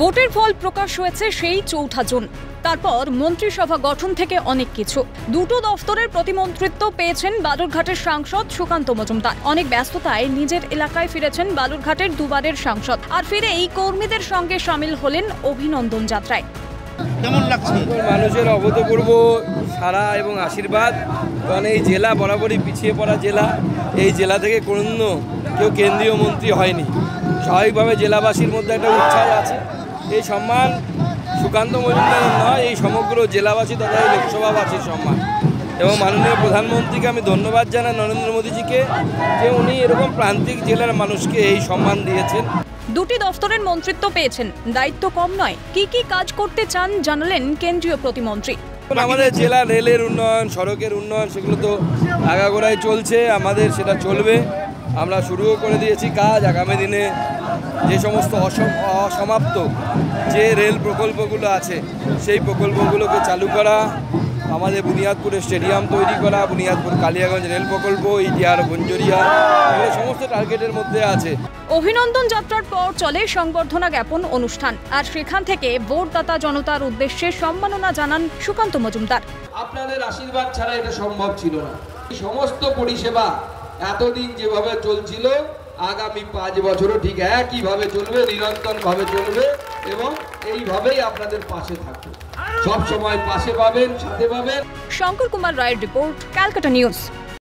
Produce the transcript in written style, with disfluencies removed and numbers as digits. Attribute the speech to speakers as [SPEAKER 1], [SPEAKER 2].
[SPEAKER 1] ভোটের ফল প্রকাশ হয়েছে সেই ৪ জুন। তারপর মন্ত্রিসভা গঠন থেকে অনেক কিছু। দুটো দফতরের প্রতিমন্ত্রিত্ব পেয়েছেন বালুরঘাটের সাংসদ সুকান্ত মজুমদার। অনেক ব্যস্ততায় নিজের এলাকায় ফিরেছেন বালুরঘাটের দুবারের সাংসদ। আর ফিরেই কর্মীদের সঙ্গে সামিল হলেন অভিনন্দন যাত্রায়।
[SPEAKER 2] কেমন লাগছে?
[SPEAKER 3] মানুষের অভূতপূর্ব সাড়া এবং আশীর্বাদ। কারণ এই জেলা বরাবরই পিছিয়ে পড়া জেলা। এই জেলা থেকে কোনো কেউ কেন্দ্রীয় মন্ত্রী হয়নি। স্বাভাবিকভাবে জেলাবাসীর মধ্যে একটা উৎসাহ আছে। এই সম্মান সুকান্ত মজুমদারের নয়, এই সমগ্র জেলাবাসী তথা এই লোকসভাবাসীর সম্মান। এবং মাননীয় প্রধানমন্ত্রীকে আমি ধন্যবাদ জানাই, নরেন্দ্র মোদীজিকে, যে উনি এরকম প্রান্তিক জেলার মানুষকে এই সম্মান দিয়েছেন।
[SPEAKER 1] দুটি দফতরের মন্ত্রিত্ব পেয়েছেন, দায়িত্ব কম নয়। কি কি কাজ করতে চান জানালেন কেন্দ্রীয় প্রতিমন্ত্রী।
[SPEAKER 3] আমাদের জেলা রেলের উন্নয়ন, সড়কের উন্নয়ন, সেগুলো তো আগাগোড়ায় চলছে, আমাদের সেটা চলবে। আমরা শুরুও করে দিয়েছি কাজ। আগামী দিনে যে সমস্ত অসমাপ্ত যে রেল প্রকল্পগুলো আছে সেই প্রকল্পগুলোকে চালু করা, আমাদের বুনিয়াদপুরে স্টেডিয়াম তৈরি করা, বুনিয়াদপুর কালিয়াগঞ্জ রেল প্রকল্প, ইটিআর গঞ্জরিয়া, এগুলো সমস্ত টার্গেটের মধ্যে আছে।
[SPEAKER 1] অভিনন্দন যাত্রার পর চলে সংবর্ধনা জ্ঞাপন অনুষ্ঠান। আর সেখান থেকে ভোটদাতা জনতার উদ্দেশ্যে সম্মাননা জানান সুকান্ত মজুমদার।
[SPEAKER 4] আপনাদের আশীর্বাদ ছাড়া এটা সম্ভব ছিল না। এই সমস্ত পরিষেবা এতদিন যেভাবে চলছিল আগামী 5 বছরও ঠিক একইভাবে চলবে, নিরন্তরভাবে চলবে এবং এইভাবেই আপনাদের পাশে থাকবে। সব সময় পাশে পাবেন, সাথে পাবেন।
[SPEAKER 1] শঙ্কর কুমার রায়ের রিপোর্ট, ক্যালকাটা নিউজ।